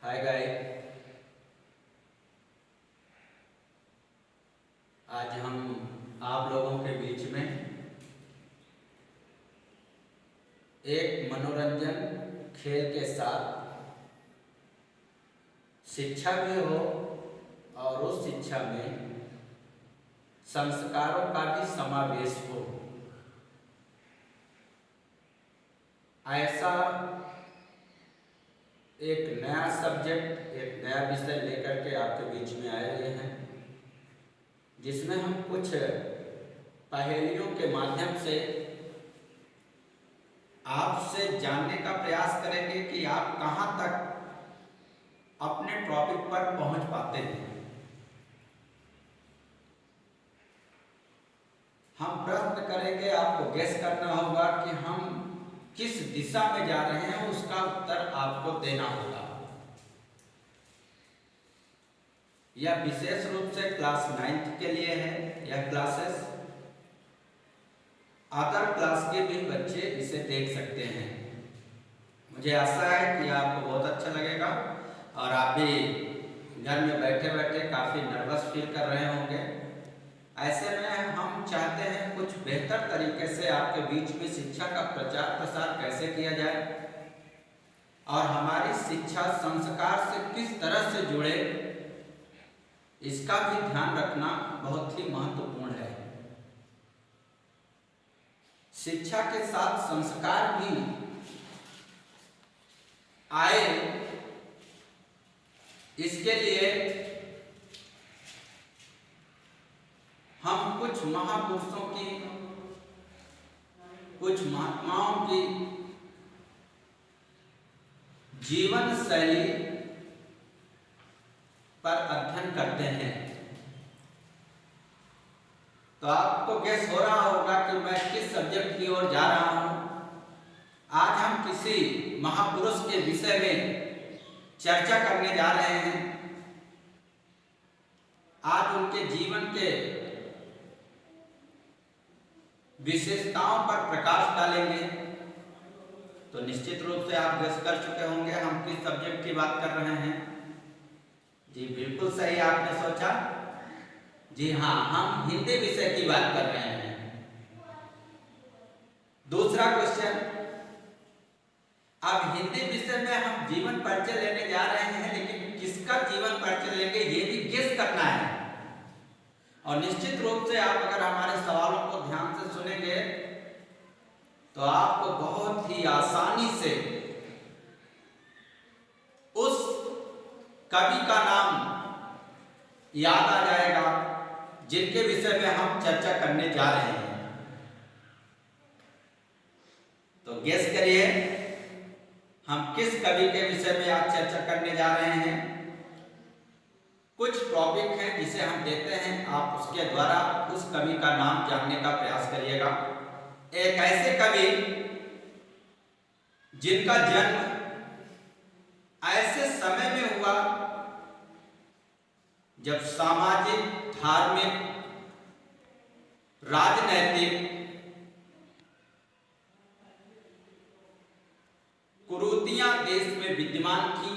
Hi guys, आज हम आप लोगों के बीच में एक मनोरंजन खेल के साथ शिक्षा भी हो और उस शिक्षा में संस्कारों का भी समावेश हो, ऐसा एक नया सब्जेक्ट, एक नया विषय लेकर के आपके बीच में आए हुए हैं, जिसमें हम कुछ पहेलियों के माध्यम से आपसे जानने का प्रयास करेंगे कि आप कहां तक अपने टॉपिक पर पहुंच पाते हैं। हम प्रश्न करेंगे, आपको गेस करना होगा कि हम किस दिशा में जा रहे हैं, उसका उत्तर आपको देना होगा। यह विशेष रूप से क्लास 9th के लिए है। यह क्लासेस अदर क्लास के भी बच्चे इसे देख सकते हैं। मुझे आशा है कि आपको बहुत अच्छा लगेगा और आप भी घर में बैठे बैठे काफ़ी नर्वस फील कर रहे होंगे। ऐसे में हम चाहते हैं कुछ बेहतर तरीके से आपके बीच में शिक्षा का प्रचार प्रसार कैसे किया जाए और हमारी शिक्षा संस्कार से किस तरह से जुड़े, इसका भी ध्यान रखना बहुत ही महत्वपूर्ण है। शिक्षा के साथ संस्कार भी आए, इसके लिए हम कुछ महापुरुषों की, कुछ महात्माओं की जीवन शैली पर अध्ययन करते हैं। तो आपको गेस हो रहा होगा कि मैं किस सब्जेक्ट की ओर जा रहा हूं। आज हम किसी महापुरुष के विषय में चर्चा करने जा रहे हैं। आज उनके जीवन के विशेषताओं पर प्रकाश डालेंगे। तो निश्चित रूप से आप गेस कर चुके होंगे हम किस सब्जेक्ट की बात कर रहे हैं। जी बिल्कुल सही आपने सोचा। जी हाँ, हम हिंदी विषय की बात कर रहे हैं। दूसरा क्वेश्चन, अब हिंदी विषय में हम जीवन परिचय लेने जा रहे हैं, लेकिन किसका जीवन परिचय लेंगे ये भी गेस करना है। और निश्चित रूप से आप अगर हमारे सवालों को ध्यान से सुनेंगे तो आपको बहुत ही आसानी से उस कवि का नाम याद आ जाएगा जिनके विषय में हम चर्चा करने जा रहे हैं। तो गेस करिए हम किस कवि के विषय में आज चर्चा करने जा रहे हैं। कुछ टॉपिक है जिसे हम देते हैं, आप उसके द्वारा उस कवि का नाम जानने का प्रयास करिएगा। एक ऐसे कवि जिनका जन्म ऐसे समय में हुआ जब सामाजिक, धार्मिक, राजनैतिक कुरीतियां देश में विद्यमान थी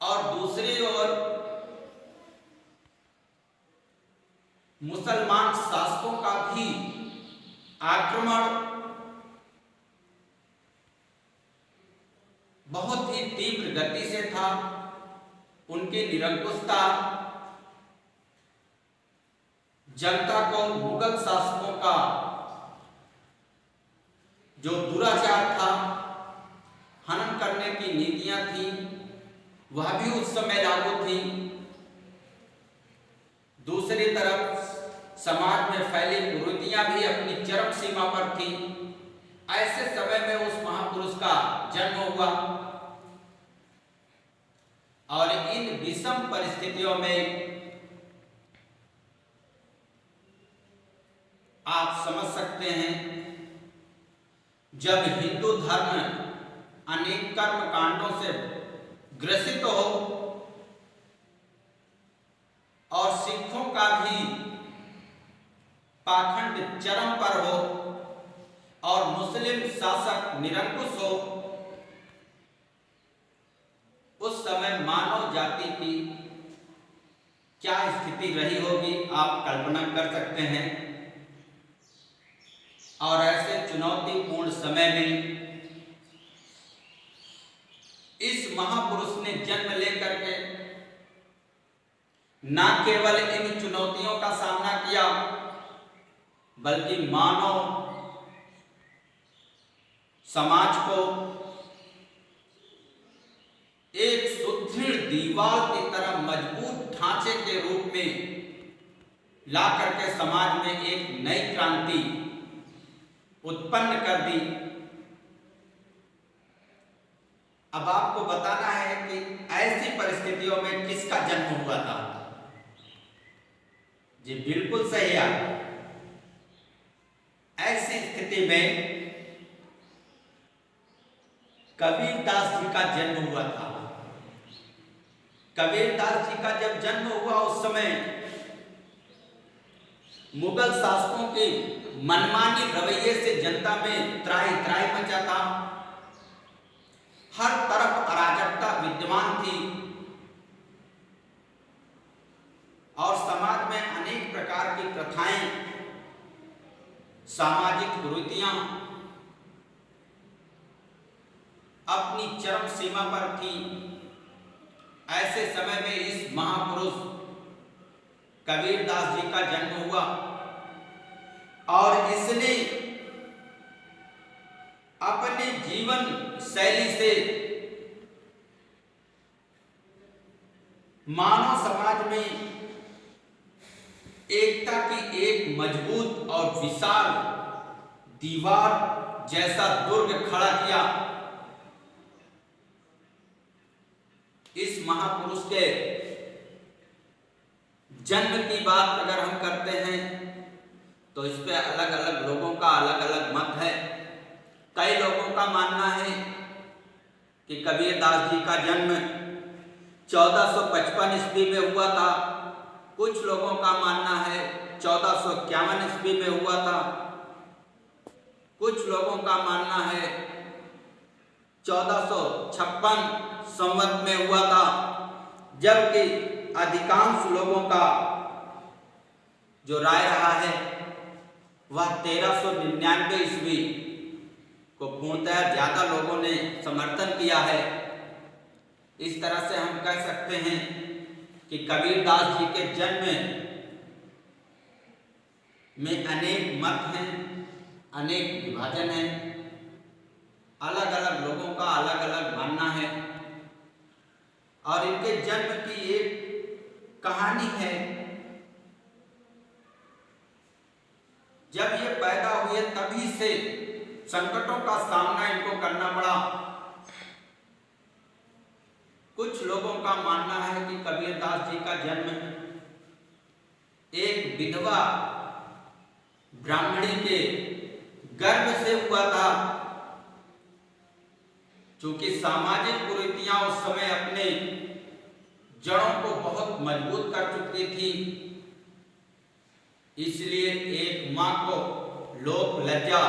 और दूसरी ओर मुसलमान शासकों का भी आक्रमण बहुत ही तीव्र गति से था। उनकी निरंकुशता जनता को मुगल शासकों का जो दुराचार था, हनन करने की नीतियां थी, वह भी उस समय लागू थी। दूसरी तरफ समाज में फैली कुरीतियां भी अपनी चरम सीमा पर थी। ऐसे समय में उस महापुरुष का जन्म हुआ और इन विषम परिस्थितियों में आप समझ सकते हैं, जब हिंदू धर्म अनेक कर्म कांडों से ग्रसित हो और सिखों का भी पाखंड चरम पर हो और मुस्लिम शासक निरंकुश हो, समय मानव जाति की क्या स्थिति रही होगी आप कल्पना कर सकते हैं। और ऐसे चुनौतीपूर्ण समय में इस महापुरुष ने जन्म लेकर के न केवल इन चुनौतियों का सामना किया, बल्कि मानव समाज को एक सुदृढ़ दीवार की तरह मजबूत ढांचे के रूप में ला करके समाज में एक नई क्रांति उत्पन्न कर दी। अब आपको बताना है कि ऐसी परिस्थितियों में किसका जन्म हुआ था। जी बिल्कुल सही है। ऐसी स्थिति में कबीरदास जी का जन्म हुआ था। कबीरदास जी का जब जन्म हुआ उस समय मुगल शासकों के मनमानी रवैये से जनता में त्राही त्राही मचा था। हर तरफ अराजकता विद्यमान थी और समाज में अनेक प्रकार की प्रथाएं, सामाजिक कुरीतियां अपनी चरम सीमा पर थी। ऐसे समय में इस महापुरुष कबीरदास जी का जन्म हुआ और इसने अपने जीवन शैली से मानव समाज में एकता की एक मजबूत और विशाल दीवार जैसा दुर्ग खड़ा किया। इस महापुरुष के जन्म की बात अगर हम करते हैं तो इस पे अलग अलग लोगों का अलग अलग मत है। कई लोगों का मानना है कि कबीरदास जी का जन्म 1455 ईस्वी में हुआ था। कुछ लोगों का मानना है 1451 ईस्वी में हुआ था। कुछ लोगों का मानना है 1456 संवत में हुआ था, जबकि अधिकांश लोगों का जो राय रहा है वह 1399 ईस्वी को पूर्णतः ज्यादा लोगों ने समर्थन किया है। इस तरह से हम कह सकते हैं कि कबीरदास जी के जन्म में अनेक मत हैं, अनेक विभाजन हैं, अलग अलग लोगों का अलग अलग मानना है और इनके जन्म की एक कहानी है। जब ये पैदा हुए तभी से संकटों का सामना इनको करना पड़ा। कुछ लोगों का मानना है कि कबीरदास जी का जन्म एक विधवा ब्राह्मणी के गर्भ से हुआ था, क्योंकि सामाजिक कुरीतियां उस समय अपने जड़ों को बहुत मजबूत कर चुकी थी। इसलिए एक मां को लोक लज्जा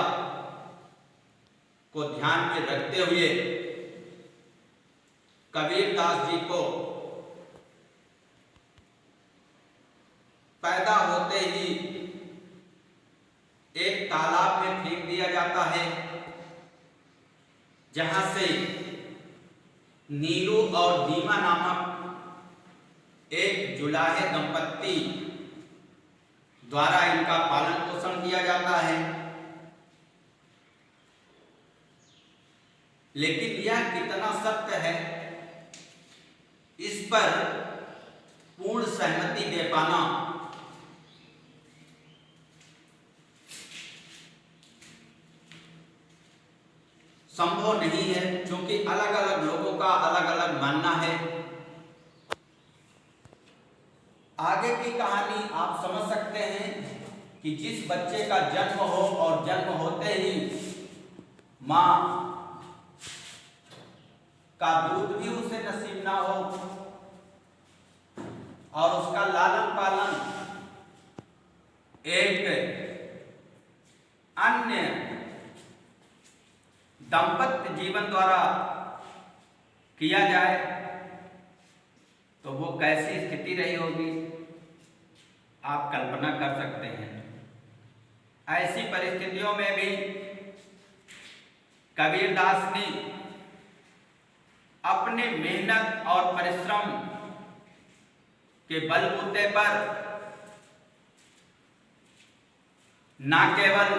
को ध्यान में रखते हुए कबीरदास जी को पैदा होते ही एक तालाब में फेंक दिया जाता है, जहां से नीलू और दीमा नामक एक जुलाहे दंपत्ति द्वारा इनका पालन पोषण किया जाता है। लेकिन यह कितना सत्य है, इस पर पूर्ण सहमति दे पाना संभव नहीं है, क्योंकि अलग अलग लोगों का अलग अलग मानना है। आगे की कहानी आप समझ सकते हैं कि जिस बच्चे का जन्म हो और जन्म होते ही मां का दूध भी उसे नसीब ना हो और उसका लालन पालन एक अन्य दंपत्य जीवन द्वारा किया जाए, तो वो कैसी स्थिति रही होगी आप कल्पना कर सकते हैं। ऐसी परिस्थितियों में भी कबीरदास ने अपने मेहनत और परिश्रम के बलबूते पर न केवल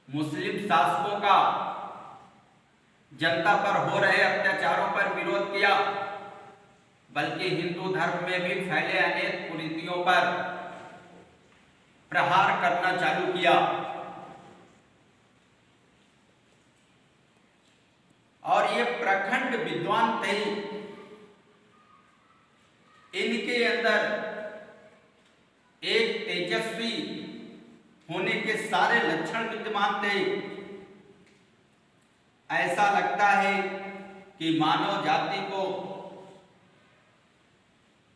मुस्लिम शासकों का जनता पर हो रहे अत्याचारों पर विरोध किया, बल्कि हिंदू धर्म में भी फैले अनेक कुरीतियों पर प्रहार करना चालू किया। और ये प्रखंड विद्वान थे, इनके अंदर एक तेजस्वी होने के सारे लक्षण विद्यमान थे। ऐसा लगता है कि मानव जाति को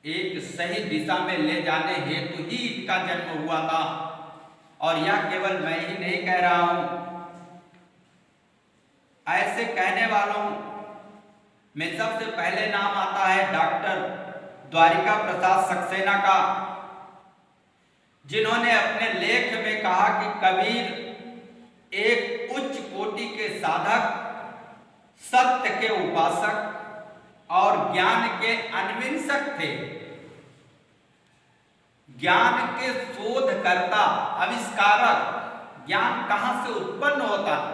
एक सही दिशा में ले जाने हेतु ही इनका जन्म हुआ था। और यह केवल मैं ही नहीं कह रहा हूं, ऐसे कहने वालों में सबसे पहले नाम आता है डॉक्टर द्वारिका प्रसाद सक्सेना का, जिन्होंने अपने लेख में कहा कि कबीर एक उच्च कोटि के साधक, सत्य के उपासक और ज्ञान के अन्वेषक थे। ज्ञान के शोधकर्ता, आविष्कारक, ज्ञान कहां से उत्पन्न होता है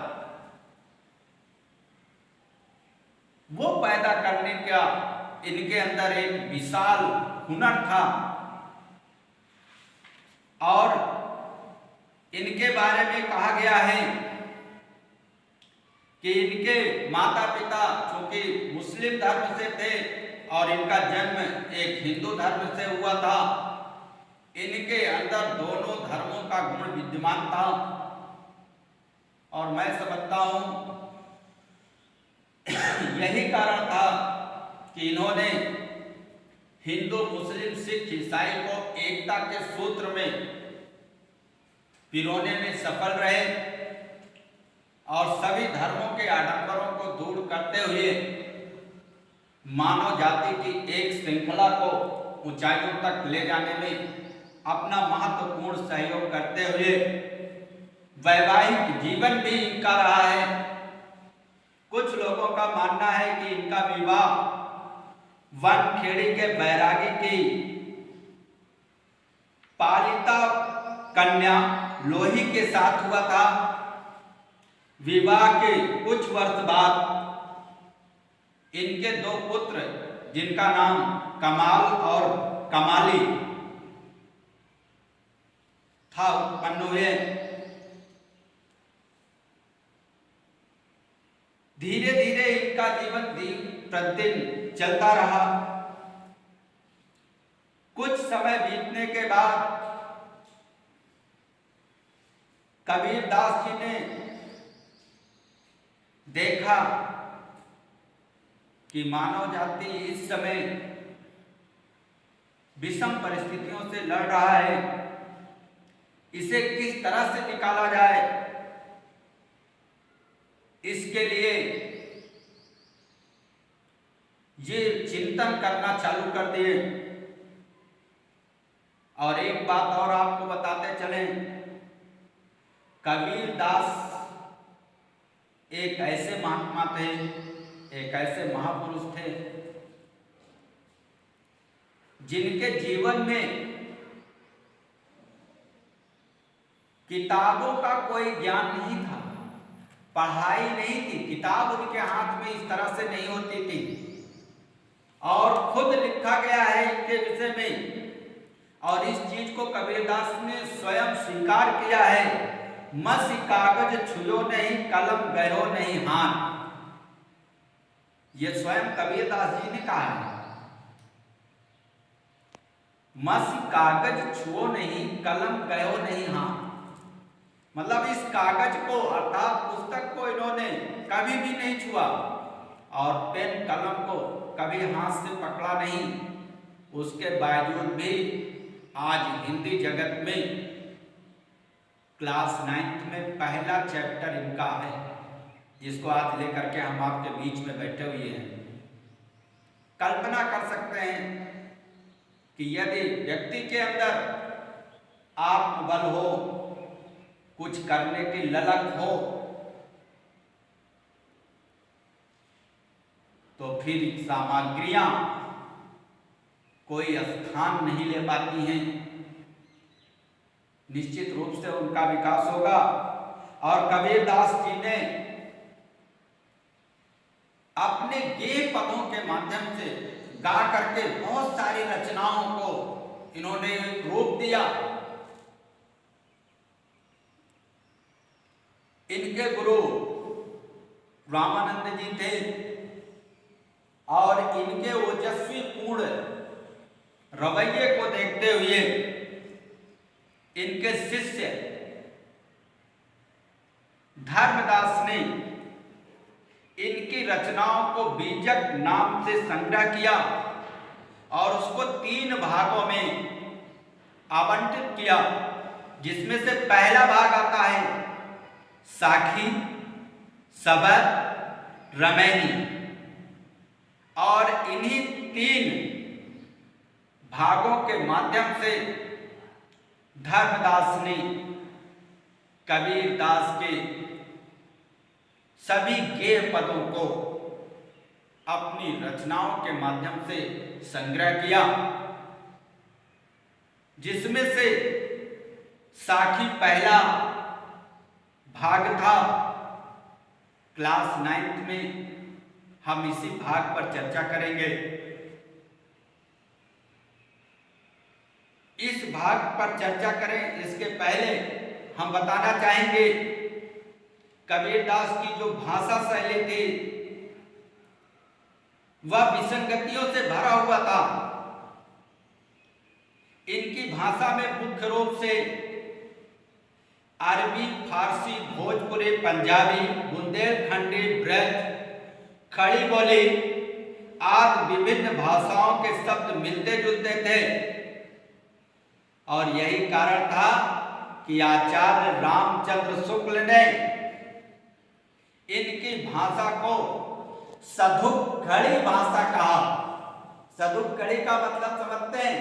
वो पैदा करने का इनके अंदर एक विशाल हुनर था। और इनके बारे में कहा गया है कि इनके माता पिता चूंकि मुस्लिम धर्म से थे और इनका जन्म एक हिंदू धर्म से हुआ था, इनके अंदर दोनों धर्मों का गुण विद्यमान था। और मैं समझता हूं यही कारण था कि इन्होंने हिंदू, मुस्लिम, सिख, ईसाई को एकता के सूत्र में पिरोने में सफल रहे और सभी धर्मों के आडंबरों को दूर करते हुए मानव जाति की एक श्रृंखला को ऊंचाइयों तक ले जाने में अपना महत्वपूर्ण सहयोग करते हुए वैवाहिक जीवन भी इनका रहा है। कुछ लोगों का मानना है कि इनका विवाह वनखेड़ी के बैरागी की पालिता कन्या लोही के साथ हुआ था। विवाह के कुछ वर्ष बाद इनके दो पुत्र, जिनका नाम कमाल और कमाली था, उत्पन्न हुए। धीरे धीरे इनका जीवन दिन प्रतिदिन चलता रहा। कुछ समय बीतने के बाद कबीरदास जी ने देखा कि मानव जाति इस समय विषम परिस्थितियों से लड़ रहा है, इसे किस तरह से निकाला जाए, इसके लिए ये चिंतन करना चालू कर दिए। और एक बात और आपको बताते चलें, कबीरदास एक ऐसे महात्मा थे, एक ऐसे महापुरुष थे जिनके जीवन में किताबों का कोई ज्ञान नहीं था, पढ़ाई नहीं थी, किताब उनके हाथ में इस तरह से नहीं होती थी। और खुद लिखा गया है इनके विषय में, और इस चीज को कबीरदास ने स्वयं स्वीकार किया है, मसी कागज छुयो नहीं, कलम गयो नहीं हाथ। ये स्वयं कबीरदास जी ने कहा है, मसी कागज छुओ नहीं, कलम गयो नहीं हाथ। मतलब इस कागज को अर्थात पुस्तक को इन्होंने कभी भी नहीं छुआ और पेन कलम को कभी हाथ से पकड़ा नहीं। उसके बावजूद भी आज हिंदी जगत में क्लास 9th में पहला चैप्टर इनका है, जिसको आज लेकर के हम आपके बीच में बैठे हुए हैं। कल्पना कर सकते हैं कि यदि व्यक्ति के अंदर आत्मबल हो, कुछ करने की ललक हो, तो फिर सामग्रियां कोई स्थान नहीं ले पाती हैं। निश्चित रूप से उनका विकास होगा। और कबीरदास जी ने अपने गेय पदों के माध्यम से गा करके बहुत सारी रचनाओं को इन्होंने रूप दिया। इनके गुरु रामानंद जी थे और इनके ओजस्वी पूर्ण रवैये को देखते हुए इनके शिष्य धर्मदास ने इनकी रचनाओं को बीजक नाम से संग्रह किया और उसको 3 भागों में आवंटित किया, जिसमें से पहला भाग आता है साखी, सबद, रमैनी। और इन्हीं 3 भागों के माध्यम से धर्मदास ने कबीरदास के सभी गेय पदों को अपनी रचनाओं के माध्यम से संग्रह किया, जिसमें से साखी पहला भाग था। क्लास 9th में हम इसी भाग पर चर्चा करेंगे। इस भाग पर चर्चा करें इसके पहले हम बताना चाहेंगे कबीरदास की जो भाषा शैली थी वह विसंगतियों से भरा हुआ था। इनकी भाषा में मुख्य रूप से अरबी, फारसी, भोजपुरी, पंजाबी, बुंदेलखंडी, ब्रज, खड़ी बोली आदि विभिन्न भाषाओं के शब्द मिलते जुलते थे। और यही कारण था कि आचार्य रामचंद्र शुक्ल ने इनकी भाषा को सधुक्खड़ी भाषा कहा। सधुक्खड़ी का मतलब समझते हैं?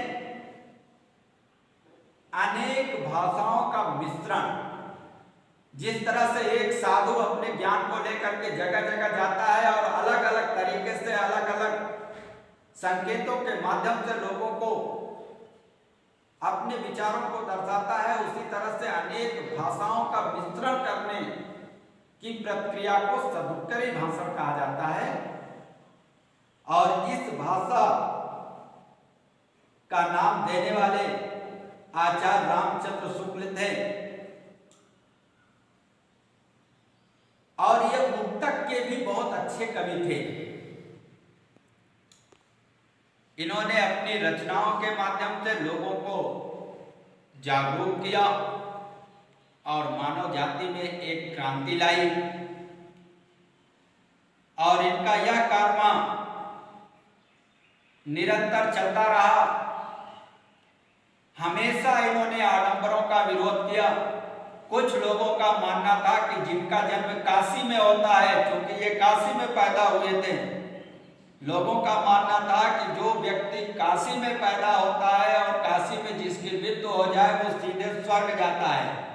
अनेक भाषाओं का मिश्रण। जिस तरह से एक साधु अपने ज्ञान को लेकर के जगह जगह जाता है और अलग अलग तरीके से अलग अलग संकेतों के माध्यम से लोगों को अपने विचारों को दर्शाता है, उसी तरह से अनेक भाषाओं का मिश्रण करने की प्रक्रिया को सधुक्खड़ी भाषा कहा जाता है। और इस भाषा का नाम देने वाले आचार्य रामचंद्र शुक्ल थे। और ये मुक्तक के भी बहुत अच्छे कवि थे। इन्होंने अपनी रचनाओं के माध्यम से लोगों को जागरूक किया और मानव जाति में एक क्रांति लाई। और इनका यह कारनामा निरंतर चलता रहा। हमेशा इन्होंने आडंबरों का विरोध किया। कुछ लोगों का मानना था कि जिनका जन्म काशी में होता है, क्योंकि ये काशी में पैदा हुए थे, लोगों का मानना था कि जो व्यक्ति काशी में पैदा होता है और काशी में जिसकी मृत्यु हो जाए वो सीधे स्वर्ग जाता है।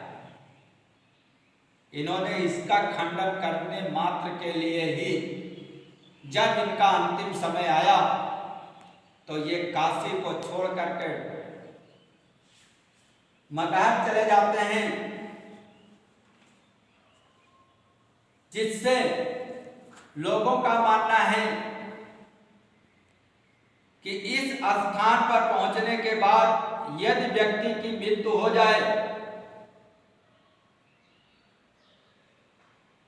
इन्होंने इसका खंडन करने मात्र के लिए ही जब इनका अंतिम समय आया तो ये काशी को छोड़ करके मगहर चले जाते हैं, जिससे लोगों का मानना है कि इस स्थान पर पहुंचने के बाद यदि व्यक्ति की मृत्यु हो जाए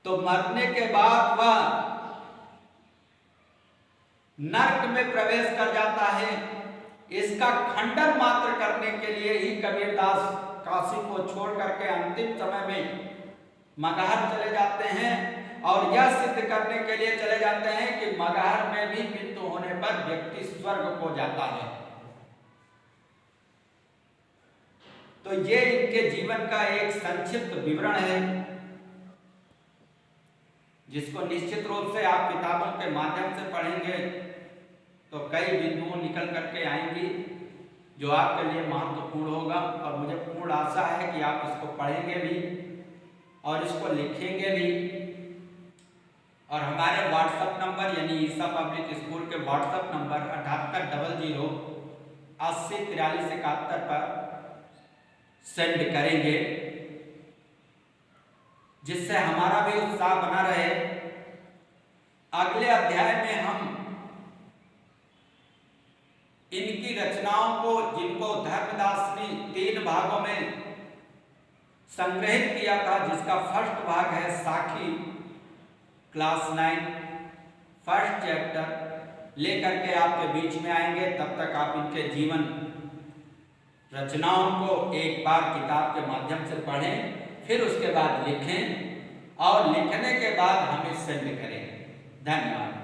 तो मरने के बाद वह नरक में प्रवेश कर जाता है। इसका खंडन मात्र करने के लिए ही कबीरदास काशी को छोड़ करके अंतिम समय में मगहर चले जाते हैं और यह सिद्ध करने के लिए चले जाते हैं कि मगहर में भी मृत्यु होने पर व्यक्ति स्वर्ग को जाता है। तो ये इनके जीवन का एक संक्षिप्त विवरण है, जिसको निश्चित रूप से आप किताबों के माध्यम से पढ़ेंगे तो कई बिंदुओं निकल करके आएंगी जो आपके लिए महत्वपूर्ण होगा, और मुझे पूर्ण आशा है कि आप इसको पढ़ेंगे भी और इसको लिखेंगे भी। और हमारे व्हाट्सएप नंबर यानी ईसा पब्लिक स्कूल के व्हाट्सएप नंबर 7800 80 43 71 पर सेंड करेंगे, जिससे हमारा भी उत्साह बना रहे। अगले अध्याय में हम इनकी रचनाओं को, जिनको धर्मदास ने 3 भागों में संग्रहित किया था, जिसका फर्स्ट भाग है साखी क्लास 9 फर्स्ट चैप्टर, लेकर के आपके बीच में आएंगे। तब तक आप इनके जीवन रचनाओं को एक बार किताब के माध्यम से पढ़ें, फिर उसके बाद लिखें और लिखने के बाद हमें सेंड करें। धन्यवाद।